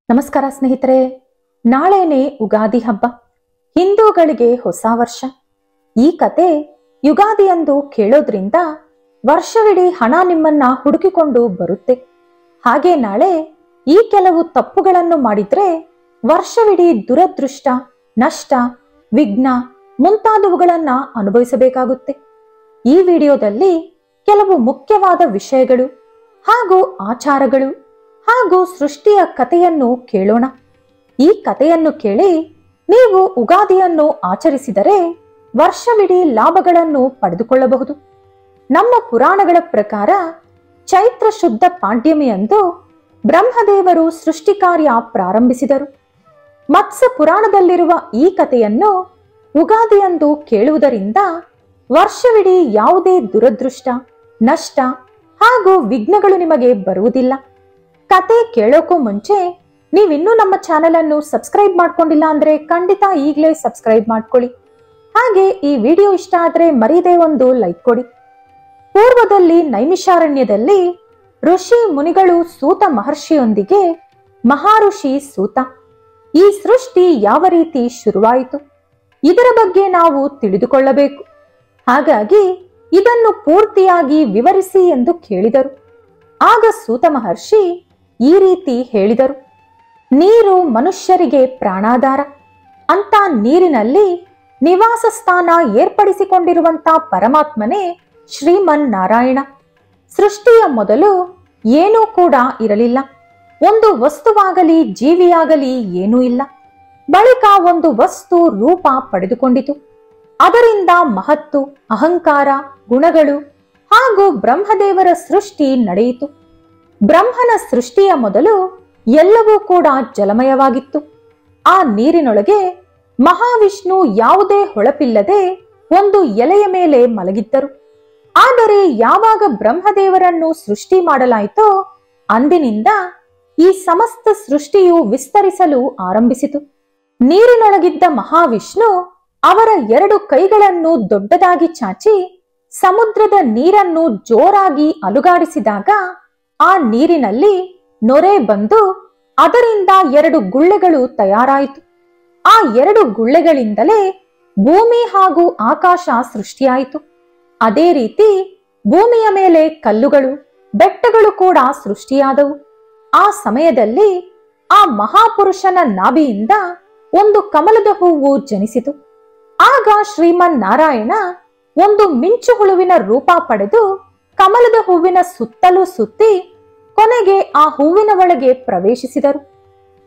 ನಮಸ್ಕಾರ ಸ್ನೇಹಿತರೆ, ನಾಳೆನೇ ಉಗಾದಿ ಹಬ್ಬ. ಹಿಂದೂಗಳಿಗೆ ಹೊಸ ವರ್ಷ. ಈ ಕತೆ ಯುಗಾದಿಯಂದು ಕೇಳೋದ್ರಿಂದ ವರ್ಷವಿಡೀ ಹಣ ನಿಮ್ಮನ್ನ ಹುಡುಕಿಕೊಂಡು ಬರುತ್ತೆ. ಹಾಗೆ ನಾಳೆ ಈ ಕೆಲವು ತಪ್ಪುಗಳನ್ನು ಮಾಡಿದ್ರೆ ವರ್ಷವಿಡೀ ದುರದೃಷ್ಟ, ನಷ್ಟ, ವಿಘ್ನ ಮುಂತಾದವುಗಳನ್ನ ಅನುಭವಿಸಬೇಕಾಗುತ್ತೆ. ಈ ವಿಡಿಯೋದಲ್ಲಿ ಕೆಲವು ಮುಖ್ಯವಾದ ವಿಷಯಗಳು ಹಾಗೂ ಆಚಾರಗಳು ಹಾಗೂ ಸೃಷ್ಟಿಯ ಕಥೆಯನ್ನು ಕೇಳೋಣ. ಈ ಕಥೆಯನ್ನು ಕೇಳಿ ನೀವು ಉಗಾದಿಯನ್ನು ಆಚರಿಸಿದರೆ ವರ್ಷವಿಡೀ ಲಾಭಗಳನ್ನು ಪಡೆದುಕೊಳ್ಳಬಹುದು. ನಮ್ಮ ಪುರಾಣಗಳ ಪ್ರಕಾರ ಚೈತ್ರ ಶುದ್ಧ ಪಾಡ್ಯಮಿಯಂದು ಬ್ರಹ್ಮದೇವರು ಸೃಷ್ಟಿ ಕಾರ್ಯ ಪ್ರಾರಂಭಿಸಿದರು. ಮತ್ಸ್ಯ ಪುರಾಣದಲ್ಲಿರುವ ಈ ಕಥೆಯನ್ನು ಉಗಾದಿಯಂದು ಕೇಳುವುದರಿಂದ ವರ್ಷವಿಡೀ ಯಾವುದೇ ದುರದೃಷ್ಟ, ನಷ್ಟ ಹಾಗೂ ವಿಘ್ನಗಳು ನಿಮಗೆ ಬರುವುದಿಲ್ಲ. ಕತೆ ಕೇಳೋಕ್ಕೂ ಮುಂಚೆ ನೀವಿನ್ನೂ ನಮ್ಮ ಚಾನೆಲ್ ಅನ್ನು ಸಬ್ಸ್ಕ್ರೈಬ್ ಮಾಡ್ಕೊಂಡಿಲ್ಲ ಅಂದ್ರೆ ಖಂಡಿತ ಈಗಲೇ ಸಬ್ಸ್ಕ್ರೈಬ್ ಮಾಡ್ಕೊಳ್ಳಿ. ಹಾಗೆ ಈ ವಿಡಿಯೋ ಇಷ್ಟ ಆದ್ರೆ ಮರೀದೇ ಒಂದು ಲೈಕ್ ಕೊಡಿ. ಪೂರ್ವದಲ್ಲಿ ನೈಮಿಷಾರಣ್ಯದಲ್ಲಿ ಋಷಿ ಮುನಿಗಳು ಸೂತ ಮಹರ್ಷಿಯೊಂದಿಗೆ ಮಹಾಋಷಿ ಸೂತ ಈ ಸೃಷ್ಟಿ ಯಾವ ರೀತಿ ಶುರುವಾಯಿತು ಇದರ ಬಗ್ಗೆ ನಾವು ತಿಳಿದುಕೊಳ್ಳಬೇಕು. ಹಾಗಾಗಿ ಇದನ್ನು ಪೂರ್ತಿಯಾಗಿ ವಿವರಿಸಿ ಎಂದು ಕೇಳಿದರು. ಆಗ ಸೂತ ಮಹರ್ಷಿ ಈ ರೀತಿ ಹೇಳಿದರು: ನೀರು ಮನುಷ್ಯರಿಗೆ ಪ್ರಾಣಾಧಾರ. ಅಂತ ನೀರಿನಲ್ಲಿ ನಿವಾಸ ಸ್ಥಾನ ಏರ್ಪಡಿಸಿಕೊಂಡಿರುವಂತ ಪರಮಾತ್ಮನೇ ಶ್ರೀಮನ್ ನಾರಾಯಣ. ಸೃಷ್ಟಿಯ ಮೊದಲು ಏನೂ ಕೂಡ ಇರಲಿಲ್ಲ. ಒಂದು ವಸ್ತುವಾಗಲಿ ಜೀವಿಯಾಗಲಿ ಏನೂ ಇಲ್ಲ. ಬಳಿಕ ಒಂದು ವಸ್ತು ರೂಪ ಪಡೆದುಕೊಂಡಿತು. ಅದರಿಂದ ಮಹತ್ತು, ಅಹಂಕಾರ, ಗುಣಗಳು ಹಾಗೂ ಬ್ರಹ್ಮದೇವರ ಸೃಷ್ಟಿ ನಡೆಯಿತು. ಬ್ರಹ್ಮನ ಸೃಷ್ಟಿಯ ಮೊದಲು ಎಲ್ಲವೂ ಕೂಡ ಜಲಮಯವಾಗಿತ್ತು. ಆ ನೀರಿನೊಳಗೆ ಮಹಾವಿಷ್ಣು ಯಾವುದೇ ಹೊಳಪಿಲ್ಲದೆ ಒಂದು ಎಲೆಯ ಮೇಲೆ ಮಲಗಿದ್ದರು. ಆದರೆ ಯಾವಾಗ ಬ್ರಹ್ಮದೇವರನ್ನು ಸೃಷ್ಟಿ ಮಾಡಲಾಯಿತೋ ಅಂದಿನಿಂದ ಈ ಸಮಸ್ತ ಸೃಷ್ಟಿಯು ವಿಸ್ತರಿಸಲು ಆರಂಭಿಸಿತು. ನೀರಿನೊಳಗಿದ್ದ ಮಹಾವಿಷ್ಣು ಅವರ 2 ಕೈಗಳನ್ನು ದೊಡ್ಡದಾಗಿ ಚಾಚಿ ಸಮುದ್ರದ ನೀರನ್ನು ಜೋರಾಗಿ ಅಲುಗಾಡಿಸಿದಾಗ ಆ ನೀರಿನಲ್ಲಿ ನೊರೆ ಬಂದು ಅದರಿಂದ 2 ಗುಳ್ಳೆಗಳು ತಯಾರಾಯಿತು. ಆ 2 ಗುಳ್ಳೆಗಳಿಂದಲೇ ಭೂಮಿ ಹಾಗೂ ಆಕಾಶ ಸೃಷ್ಟಿಯಾಯಿತು. ಅದೇ ರೀತಿ ಭೂಮಿಯ ಮೇಲೆ ಕಲ್ಲುಗಳು, ಬೆಟ್ಟಗಳು ಕೂಡ ಸೃಷ್ಟಿಯಾದವು. ಆ ಸಮಯದಲ್ಲಿ ಆ ಮಹಾಪುರುಷನ ನಾಭಿಯಿಂದ ಒಂದು ಕಮಲದ ಹೂವು ಜನಿಸಿತು. ಆಗ ಶ್ರೀಮನ್ ನಾರಾಯಣ ಒಂದು ಮಿಂಚು ಹುಳುವಿನ ರೂಪ ಪಡೆದು ಕಮಲದ ಹೂವಿನ ಸುತ್ತಲೂ ಸುತ್ತಿ ಕೊನೆಗೆ ಆ ಹೂವಿನ ಒಳಗೆ ಪ್ರವೇಶಿಸಿದರು.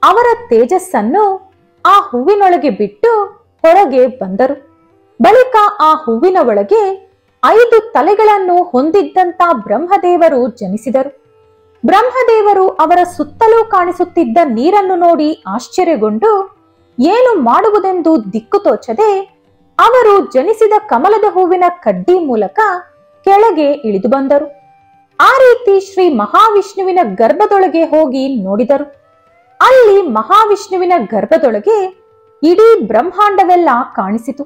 ಅವರ ತೇಜಸ್ಸನ್ನು ಆ ಹೂವಿನೊಳಗೆ ಬಿಟ್ಟು ಹೊರಗೆ ಬಂದರು. ಬಳಿಕ ಆ ಹೂವಿನ ಒಳಗೆ 5 ತಲೆಗಳನ್ನು ಹೊಂದಿದ್ದಂತ ಬ್ರಹ್ಮದೇವರು ಜನಿಸಿದರು. ಬ್ರಹ್ಮದೇವರು ಅವರ ಸುತ್ತಲೂ ಕಾಣಿಸುತ್ತಿದ್ದ ನೀರನ್ನು ನೋಡಿ ಆಶ್ಚರ್ಯಗೊಂಡು ಏನು ಮಾಡುವುದೆಂದು ದಿಕ್ಕು ತೋಚದೆ ಅವರು ಜನಿಸಿದ ಕಮಲದ ಹೂವಿನ ಕಡ್ಡಿ ಮೂಲಕ ಕೆಳಗೆ ಇಳಿದು ಬಂದರು. ಆ ರೀತಿ ಶ್ರೀ ಮಹಾವಿಷ್ಣುವಿನ ಗರ್ಭದೊಳಗೆ ಹೋಗಿ ನೋಡಿದರು. ಅಲ್ಲಿ ಮಹಾವಿಷ್ಣುವಿನ ಗರ್ಭದೊಳಗೆ ಇಡೀ ಬ್ರಹ್ಮಾಂಡವೆಲ್ಲ ಕಾಣಿಸಿತು.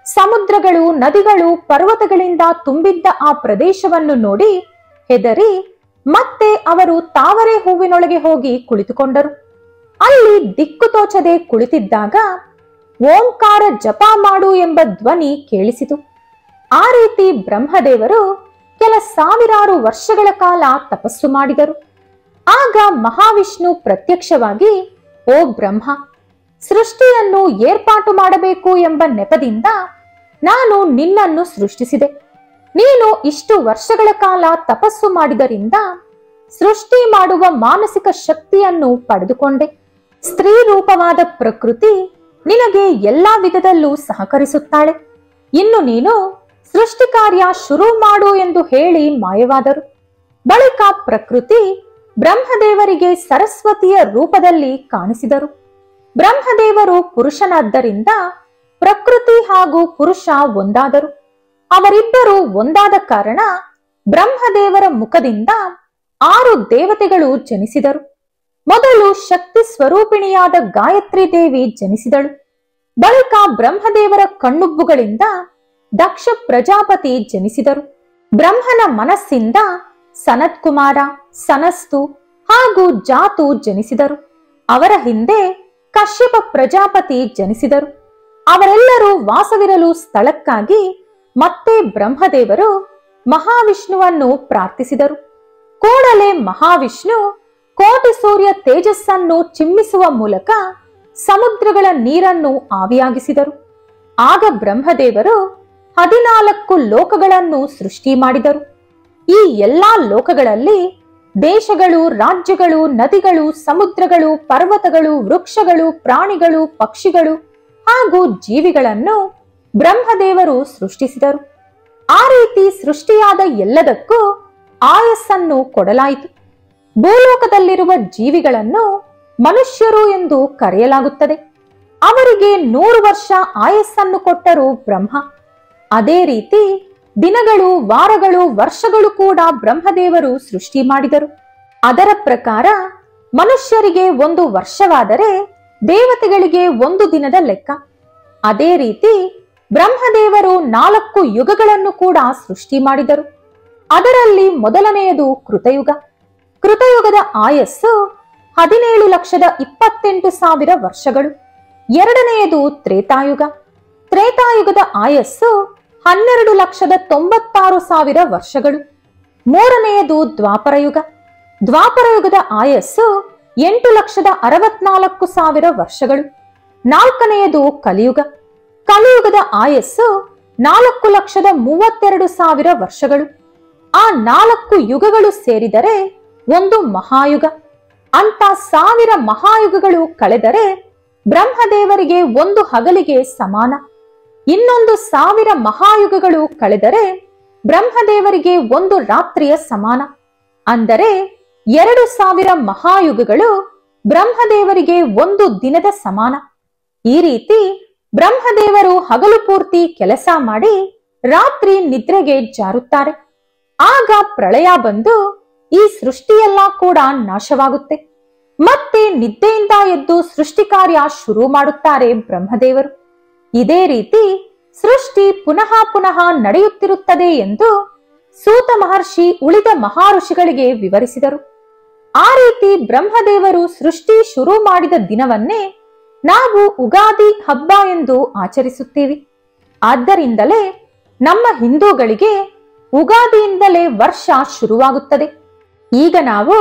ಸಮುದ್ರಗಳು, ನದಿಗಳು, ಪರ್ವತಗಳಿಂದ ತುಂಬಿದ್ದ ಆ ಪ್ರದೇಶವನ್ನು ನೋಡಿ ಹೆದರಿ ಮತ್ತೆ ಅವರು ತಾವರೆ ಹೂವಿನೊಳಗೆ ಹೋಗಿ ಕುಳಿತುಕೊಂಡರು. ಅಲ್ಲಿ ದಿಕ್ಕು ತೋಚದೆ ಕುಳಿತಿದ್ದಾಗ ಓಂಕಾರ ಜಪ ಮಾಡು ಎಂಬ ಧ್ವನಿ ಕೇಳಿಸಿತು. ಆ ರೀತಿ ಬ್ರಹ್ಮದೇವರು ಕೆಲ ಸಾವಿರಾರು ವರ್ಷಗಳ ಕಾಲ ತಪಸ್ಸು ಮಾಡಿದರು. ಆಗ ಮಹಾವಿಷ್ಣು ಪ್ರತ್ಯಕ್ಷವಾಗಿ, ಓ ಬ್ರಹ್ಮ, ಸೃಷ್ಟಿಯನ್ನು ಏರ್ಪಾಟು ಮಾಡಬೇಕು ಎಂಬ ನೆಪದಿಂದ ನಾನು ನಿನ್ನನ್ನು ಸೃಷ್ಟಿಸಿದೆ. ನೀನು ಇಷ್ಟು ವರ್ಷಗಳ ಕಾಲ ತಪಸ್ಸು ಮಾಡಿದರಿಂದ ಸೃಷ್ಟಿ ಮಾಡುವ ಮಾನಸಿಕ ಶಕ್ತಿಯನ್ನು ಪಡೆದುಕೊಂಡೆ. ಸ್ತ್ರೀ ರೂಪವಾದ ಪ್ರಕೃತಿ ನಿನಗೆ ಎಲ್ಲಾ ವಿಧದಲ್ಲೂ ಸಹಕರಿಸುತ್ತಾಳೆ. ಇನ್ನು ನೀನು ಸೃಷ್ಟಿ ಕಾರ್ಯ ಶುರು ಮಾಡು ಎಂದು ಹೇಳಿ ಮಾಯವಾದರು. ಬಳಿಕ ಪ್ರಕೃತಿ ಬ್ರಹ್ಮದೇವರಿಗೆ ಸರಸ್ವತಿಯ ರೂಪದಲ್ಲಿ ಕಾಣಿಸಿದರು. ಬ್ರಹ್ಮದೇವರು ಪುರುಷನಾದ್ದರಿಂದ ಪ್ರಕೃತಿ ಹಾಗೂ ಪುರುಷ ಒಂದಾದರು. ಅವರಿಬ್ಬರು ಒಂದಾದ ಕಾರಣ ಬ್ರಹ್ಮದೇವರ ಮುಖದಿಂದ 6 ದೇವತೆಗಳು ಜನಿಸಿದರು. ಮೊದಲು ಶಕ್ತಿ ಸ್ವರೂಪಿಣಿಯಾದ ಗಾಯತ್ರಿ ದೇವಿ ಜನಿಸಿದಳು. ಬಳಿಕ ಬ್ರಹ್ಮದೇವರ ಕಣ್ಣುಬ್ಬುಗಳಿಂದ ದಕ್ಷ ಪ್ರಜಾಪತಿ ಜನಿಸಿದರು. ಬ್ರಹ್ಮನ ಮನಸ್ಸಿಂದ ಸನತ್ಕುಮಾರ, ಸನಸ್ತು ಹಾಗೂ ಜಾತು ಜನಿಸಿದರು. ಅವರ ಹಿಂದೆ ಕಶ್ಯಪ ಪ್ರಜಾಪತಿ ಜನಿಸಿದರು. ಅವರೆಲ್ಲರೂ ವಾಸವಿರಲು ಸ್ಥಳಕ್ಕಾಗಿ ಮತ್ತೆ ಬ್ರಹ್ಮದೇವರು ಮಹಾವಿಷ್ಣುವನ್ನು ಪ್ರಾರ್ಥಿಸಿದರು. ಕೂಡಲೇ ಮಹಾವಿಷ್ಣು ಕೋಟಿ ಸೂರ್ಯ ತೇಜಸ್ಸನ್ನು ಚಿಮ್ಮಿಸುವ ಮೂಲಕ ಸಮುದ್ರಗಳ ನೀರನ್ನು ಆವಿಯಾಗಿಸಿದರು. ಆಗ ಬ್ರಹ್ಮದೇವರು 14 ಲೋಕಗಳನ್ನು ಸೃಷ್ಟಿ ಮಾಡಿದರು. ಈ ಎಲ್ಲಾ ಲೋಕಗಳಲ್ಲಿ ದೇಶಗಳು, ರಾಜ್ಯಗಳು, ನದಿಗಳು, ಸಮುದ್ರಗಳು, ಪರ್ವತಗಳು, ವೃಕ್ಷಗಳು, ಪ್ರಾಣಿಗಳು, ಪಕ್ಷಿಗಳು ಹಾಗೂ ಜೀವಿಗಳನ್ನು ಬ್ರಹ್ಮದೇವರು ಸೃಷ್ಟಿಸಿದರು. ಆ ರೀತಿ ಸೃಷ್ಟಿಯಾದ ಎಲ್ಲದಕ್ಕೂ ಆಯಸ್ಸನ್ನು ಕೊಡಲಾಯಿತು. ಭೂಲೋಕದಲ್ಲಿರುವ ಜೀವಿಗಳನ್ನು ಮನುಷ್ಯರು ಎಂದು ಕರೆಯಲಾಗುತ್ತದೆ. ಅವರಿಗೆ 100 ವರ್ಷ ಆಯಸ್ಸನ್ನು ಕೊಟ್ಟರು ಬ್ರಹ್ಮ. ಅದೇ ರೀತಿ ದಿನಗಳು, ವಾರಗಳು, ವರ್ಷಗಳು ಕೂಡ ಬ್ರಹ್ಮದೇವರು ಸೃಷ್ಟಿ ಮಾಡಿದರು. ಅದರ ಪ್ರಕಾರ ಮನುಷ್ಯರಿಗೆ 1 ವರ್ಷವಾದರೆ ದೇವತೆಗಳಿಗೆ 1 ದಿನದ ಲೆಕ್ಕ. ಅದೇ ರೀತಿ ಬ್ರಹ್ಮದೇವರು 4 ಯುಗಗಳನ್ನು ಕೂಡ ಸೃಷ್ಟಿ ಮಾಡಿದರು. ಅದರಲ್ಲಿ ಮೊದಲನೆಯದು ಕೃತಯುಗ. ಕೃತಯುಗದ ಆಯಸ್ಸು 17,28,000 ವರ್ಷಗಳು. ಎರಡನೆಯದು ತ್ರೇತಾಯುಗ. ತ್ರೇತಾಯುಗದ ಆಯಸ್ಸು 12,96,000 ವರ್ಷಗಳು. ಮೂರನೆಯದು ದ್ವಾಪರಯುಗ. ದ್ವಾಪರಯುಗದ ಆಯಸ್ಸು 8,64,000 ವರ್ಷಗಳು. ನಾಲ್ಕನೆಯದು ಕಲಿಯುಗ. ಕಲಿಯುಗದ ಆಯಸ್ಸು 4,32,000 ವರ್ಷಗಳು. ಆ 4 ಯುಗಗಳು ಸೇರಿದರೆ ಒಂದು ಮಹಾಯುಗ. ಅಂತ 1000 ಮಹಾಯುಗಗಳು ಕಳೆದರೆ ಬ್ರಹ್ಮದೇವರಿಗೆ 1 ಹಗಲಿಗೆ ಸಮಾನ. ಇನ್ನೊಂದು 1000 ಮಹಾಯುಗಗಳು ಕಳೆದರೆ ಬ್ರಹ್ಮದೇವರಿಗೆ 1 ರಾತ್ರಿಯ ಸಮಾನ. ಅಂದರೆ 2,000 ಮಹಾಯುಗಗಳು ಬ್ರಹ್ಮದೇವರಿಗೆ 1 ದಿನದ ಸಮಾನ. ಈ ರೀತಿ ಬ್ರಹ್ಮದೇವರು ಹಗಲು ಪೂರ್ತಿ ಕೆಲಸ ಮಾಡಿ ರಾತ್ರಿ ನಿದ್ರೆಗೆ ಜಾರುತ್ತಾರೆ. ಆಗ ಪ್ರಳಯ ಬಂದು ಈ ಸೃಷ್ಟಿಯೆಲ್ಲ ಕೂಡ ನಾಶವಾಗುತ್ತೆ. ಮತ್ತೆ ನಿದ್ದೆಯಿಂದ ಎದ್ದು ಸೃಷ್ಟಿ ಕಾರ್ಯ ಶುರು ಮಾಡುತ್ತಾರೆ ಬ್ರಹ್ಮದೇವರು. ಇದೇ ರೀತಿ ಸೃಷ್ಟಿ ಪುನಃ ಪುನಃ ನಡೆಯುತ್ತಿರುತ್ತದೆ ಎಂದು ಸೂತ ಮಹರ್ಷಿ ಉಳಿದ ಮಹಾಋಷಿಗಳಿಗೆ ವಿವರಿಸಿದರು. ಆ ರೀತಿ ಬ್ರಹ್ಮದೇವರು ಸೃಷ್ಟಿ ಶುರು ಮಾಡಿದ ದಿನವನ್ನೇ ನಾವು ಉಗಾದಿ ಹಬ್ಬ ಎಂದು ಆಚರಿಸುತ್ತೀವಿ. ಆದ್ದರಿಂದಲೇ ನಮ್ಮ ಹಿಂದೂಗಳಿಗೆ ಉಗಾದಿಯಿಂದಲೇ ವರ್ಷ ಶುರುವಾಗುತ್ತದೆ. ಈಗ ನಾವು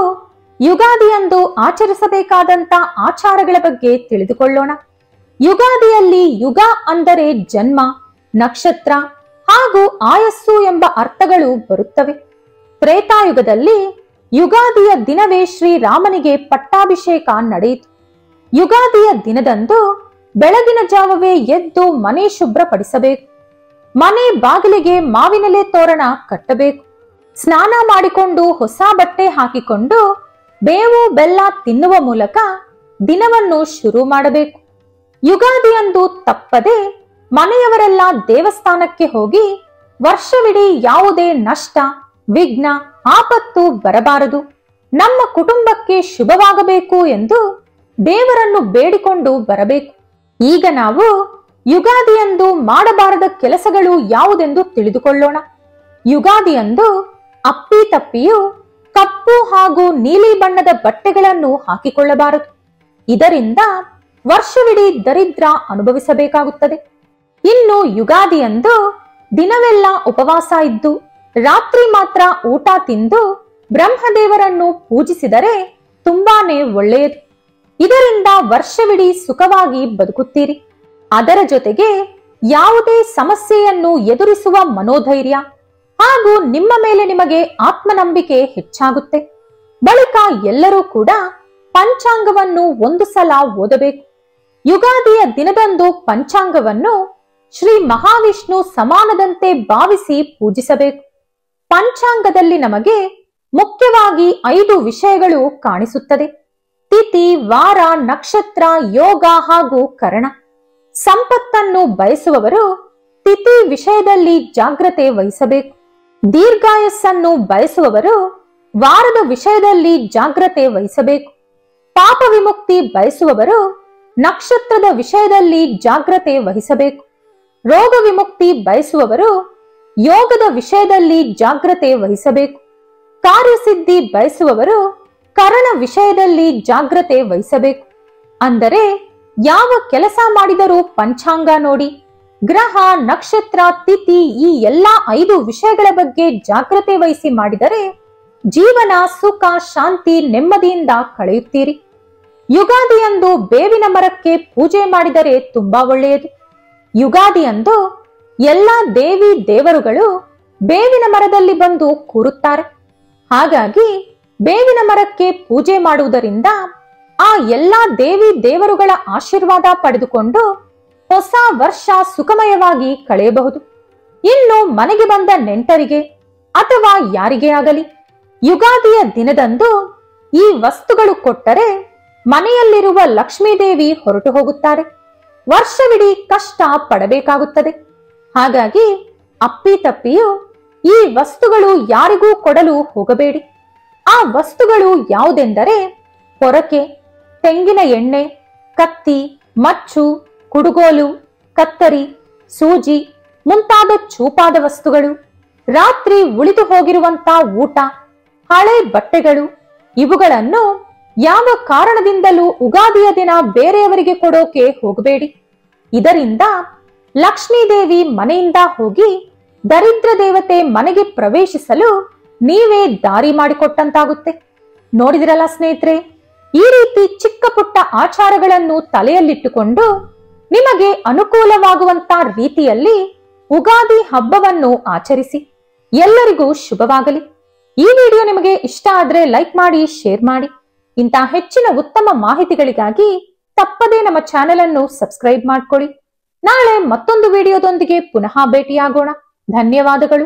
ಯುಗಾದಿಯಂದು ಆಚರಿಸಬೇಕಾದಂತ ಆಚಾರಗಳ ಬಗ್ಗೆ ತಿಳಿದುಕೊಳ್ಳೋಣ. ಯುಗಾದಿಯಲ್ಲಿ ಯುಗ ಅಂದರೆ ಜನ್ಮ, ನಕ್ಷತ್ರ ಹಾಗೂ ಆಯಸ್ಸು ಎಂಬ ಅರ್ಥಗಳು ಬರುತ್ತವೆ. ತ್ರೇತಾಯುಗದಲ್ಲಿ ಯುಗಾದಿಯ ದಿನವೇ ಶ್ರೀರಾಮನಿಗೆ ಪಟ್ಟಾಭಿಷೇಕ ನಡೆಯಿತು. ಯುಗಾದಿಯ ದಿನದಂದು ಬೆಳಗಿನ ಜಾವವೇ ಎದ್ದು ಮನೆ ಶುಭ್ರಪಡಿಸಬೇಕು. ಮನೆ ಬಾಗಿಲಿಗೆ ಮಾವಿನೆಲೆ ತೋರಣ ಕಟ್ಟಬೇಕು. ಸ್ನಾನ ಮಾಡಿಕೊಂಡು ಹೊಸ ಬಟ್ಟೆ ಹಾಕಿಕೊಂಡು ಬೇವು ಬೆಲ್ಲ ತಿನ್ನುವ ಮೂಲಕ ದಿನವನ್ನು ಶುರು ಮಾಡಬೇಕು. ಯುಗಾದಿಯಂದು ತಪ್ಪದೆ ಮನೆಯವರೆಲ್ಲ ದೇವಸ್ಥಾನಕ್ಕೆ ಹೋಗಿ ವರ್ಷವಿಡೀ ಯಾವುದೇ ನಷ್ಟ, ವಿಘ್ನ, ಆಪತ್ತು ಬರಬಾರದು, ನಮ್ಮ ಕುಟುಂಬಕ್ಕೆ ಶುಭವಾಗಬೇಕು ಎಂದು ದೇವರನ್ನು ಬೇಡಿಕೊಂಡು ಬರಬೇಕು. ಈಗ ನಾವು ಯುಗಾದಿಯಂದು ಮಾಡಬಾರದ ಕೆಲಸಗಳು ಯಾವುದೆಂದು ತಿಳಿದುಕೊಳ್ಳೋಣ. ಯುಗಾದಿಯಂದು ಅಪ್ಪಿ ತಪ್ಪಿಯೂ ಕಪ್ಪು ಹಾಗೂ ನೀಲಿ ಬಣ್ಣದ ಬಟ್ಟೆಗಳನ್ನು ಹಾಕಿಕೊಳ್ಳಬಾರದು. ಇದರಿಂದ ವರ್ಷವಿಡೀ ದರಿದ್ರ ಅನುಭವಿಸಬೇಕಾಗುತ್ತದೆ. ಇನ್ನು ಯುಗಾದಿಯಂದು ದಿನವೆಲ್ಲ ಉಪವಾಸ ಇದ್ದು ರಾತ್ರಿ ಮಾತ್ರ ಊಟ ತಿಂದು ಬ್ರಹ್ಮದೇವರನ್ನು ಪೂಜಿಸಿದರೆ ತುಂಬಾನೇ ಒಳ್ಳೆಯದು. ಇದರಿಂದ ವರ್ಷವಿಡೀ ಸುಖವಾಗಿ ಬದುಕುತ್ತೀರಿ. ಅದರ ಜೊತೆಗೆ ಯಾವುದೇ ಸಮಸ್ಯೆಯನ್ನು ಎದುರಿಸುವ ಮನೋಧೈರ್ಯ ಹಾಗೂ ನಿಮ್ಮ ಮೇಲೆ ನಿಮಗೆ ಆತ್ಮನಂಬಿಕೆ ಹೆಚ್ಚಾಗುತ್ತೆ. ಬಳಿಕ ಎಲ್ಲರೂ ಕೂಡ ಪಂಚಾಂಗವನ್ನು 1 ಸಲ ಓದಬೇಕು. ಯುಗಾದಿಯ ದಿನದಂದು ಪಂಚಾಂಗವನ್ನು ಶ್ರೀ ಮಹಾವಿಷ್ಣು ಸಮಾನದಂತೆ ಭಾವಿಸಿ ಪೂಜಿಸಬೇಕು. ಪಂಚಾಂಗದಲ್ಲಿ ನಮಗೆ ಮುಖ್ಯವಾಗಿ 5 ವಿಷಯಗಳು ಕಾಣಿಸುತ್ತದೆ: ತಿಥಿ, ವಾರ, ನಕ್ಷತ್ರ, ಯೋಗ ಹಾಗೂ ಕರಣ. ಸಂಪತ್ತನ್ನು ಬಯಸುವವರು ತಿಥಿ ವಿಷಯದಲ್ಲಿ ಜಾಗ್ರತೆ ವಹಿಸಬೇಕು. ದೀರ್ಘಾಯಸ್ಸನ್ನು ಬಯಸುವವರು ವಾರದ ವಿಷಯದಲ್ಲಿ ಜಾಗ್ರತೆ ವಹಿಸಬೇಕು. ಪಾಪ ವಿಮುಕ್ತಿ ಬಯಸುವವರು ನಕ್ಷತ್ರದ ವಿಷಯದಲ್ಲಿ ಜಾಗ್ರತೆ ವಹಿಸಬೇಕು. ರೋಗ ವಿಮುಕ್ತಿ ಬಯಸುವವರು ಯೋಗದ ವಿಷಯದಲ್ಲಿ ಜಾಗ್ರತೆ ವಹಿಸಬೇಕು. ಕಾರ್ಯಸಿದ್ಧಿ ಬಯಸುವವರು ಕರಣ ವಿಷಯದಲ್ಲಿ ಜಾಗ್ರತೆ ವಹಿಸಬೇಕು. ಅಂದರೆ ಯಾವ ಕೆಲಸ ಮಾಡಿದರೂ ಪಂಚಾಂಗ ನೋಡಿ, ಗ್ರಹ, ನಕ್ಷತ್ರ, ತಿಥಿ ಈ ಎಲ್ಲಾ 5 ವಿಷಯಗಳ ಬಗ್ಗೆ ಜಾಗ್ರತೆ ವಹಿಸಿ ಮಾಡಿದರೆ ಜೀವನ ಸುಖ, ಶಾಂತಿ, ನೆಮ್ಮದಿಯಿಂದ ಕಳೆಯುತ್ತೀರಿ. ಯುಗಾದಿಯಂದು ಬೇವಿನ ಮರಕ್ಕೆ ಪೂಜೆ ಮಾಡಿದರೆ ತುಂಬಾ ಒಳ್ಳೆಯದು. ಯುಗಾದಿಯಂದು ಎಲ್ಲಾ ದೇವಿ ದೇವರುಗಳು ಬೇವಿನ ಮರದಲ್ಲಿ ಬಂದು ಕೂರುತ್ತಾರೆ. ಹಾಗಾಗಿ ಬೇವಿನ ಮರಕ್ಕೆ ಪೂಜೆ ಮಾಡುವುದರಿಂದ ಆ ಎಲ್ಲಾ ದೇವಿ ದೇವರುಗಳ ಆಶೀರ್ವಾದ ಪಡೆದುಕೊಂಡು ಹೊಸ ವರ್ಷ ಸುಖಮಯವಾಗಿ ಕಳೆಯಬಹುದು. ಇನ್ನು ಮನೆಗೆ ಬಂದ ನೆಂಟರಿಗೆ ಅಥವಾ ಯಾರಿಗೇ ಆಗಲಿ ಯುಗಾದಿಯ ದಿನದಂದು ಈ ವಸ್ತುಗಳು ಕೊಟ್ಟರೆ ಮನೆಯಲ್ಲಿರುವ ಲಕ್ಷ್ಮೀದೇವಿ ಹೊರಟು ಹೋಗುತ್ತಾರೆ. ವರ್ಷವಿಡೀ ಕಷ್ಟ ಪಡಬೇಕಾಗುತ್ತದೆ. ಹಾಗಾಗಿ ಅಪ್ಪಿತಪ್ಪಿಯೂ ಈ ವಸ್ತುಗಳು ಯಾರಿಗೂ ಕೊಡಲು ಹೋಗಬೇಡಿ. ಆ ವಸ್ತುಗಳು ಯಾವುದೆಂದರೆ ಪೊರಕೆ, ತೆಂಗಿನ ಎಣ್ಣೆ, ಕತ್ತಿ, ಮಚ್ಚು, ಕುಡುಗೋಲು, ಕತ್ತರಿ, ಸೂಜಿ ಮುಂತಾದ ಚೂಪಾದ ವಸ್ತುಗಳು, ರಾತ್ರಿ ಉಳಿದು ಹೋಗಿರುವಂತ ಊಟ, ಹಳೆ ಬಟ್ಟೆಗಳು ಇವುಗಳನ್ನು ಯಾವ ಕಾರಣದಿಂದಲೂ ಉಗಾದಿಯ ದಿನ ಬೇರೆಯವರಿಗೆ ಕೊಡೋಕೆ ಹೋಗಬೇಡಿ. ಇದರಿಂದ ಲಕ್ಷ್ಮೀದೇವಿ ಮನೆಯಿಂದ ಹೋಗಿ ದರಿದ್ರ ದೇವತೆ ಮನೆಗೆ ಪ್ರವೇಶಿಸಲು ನೀವೇ ದಾರಿ ಮಾಡಿಕೊಟ್ಟಂತಾಗುತ್ತೆ. ನೋಡಿದಿರಲ್ಲ ಸ್ನೇಹಿತರೆ, ಈ ರೀತಿ ಚಿಕ್ಕ ಪುಟ್ಟ ಆಚಾರಗಳನ್ನು ತಲೆಯಲ್ಲಿಟ್ಟುಕೊಂಡು ನಿಮಗೆ ಅನುಕೂಲವಾಗುವಂತ ರೀತಿಯಲ್ಲಿ ಉಗಾದಿ ಹಬ್ಬವನ್ನು ಆಚರಿಸಿ. ಎಲ್ಲರಿಗೂ ಶುಭವಾಗಲಿ. ಈ ವಿಡಿಯೋ ನಿಮಗೆ ಇಷ್ಟ ಆದ್ರೆ ಲೈಕ್ ಮಾಡಿ, ಶೇರ್ ಮಾಡಿ. ಇಂತಹ ಹೆಚ್ಚಿನ ಉತ್ತಮ ಮಾಹಿತಿಗಳಿಗಾಗಿ ತಪ್ಪದೇ ನಮ್ಮ ಚಾನೆಲ್ ಅನ್ನು ಸಬ್ಸ್ಕ್ರೈಬ್ ಮಾಡ್ಕೊಳ್ಳಿ. ನಾಳೆ ಮತ್ತೊಂದು ವಿಡಿಯೋದೊಂದಿಗೆ ಪುನಃ ಭೇಟಿಯಾಗೋಣ. ಧನ್ಯವಾದಗಳು.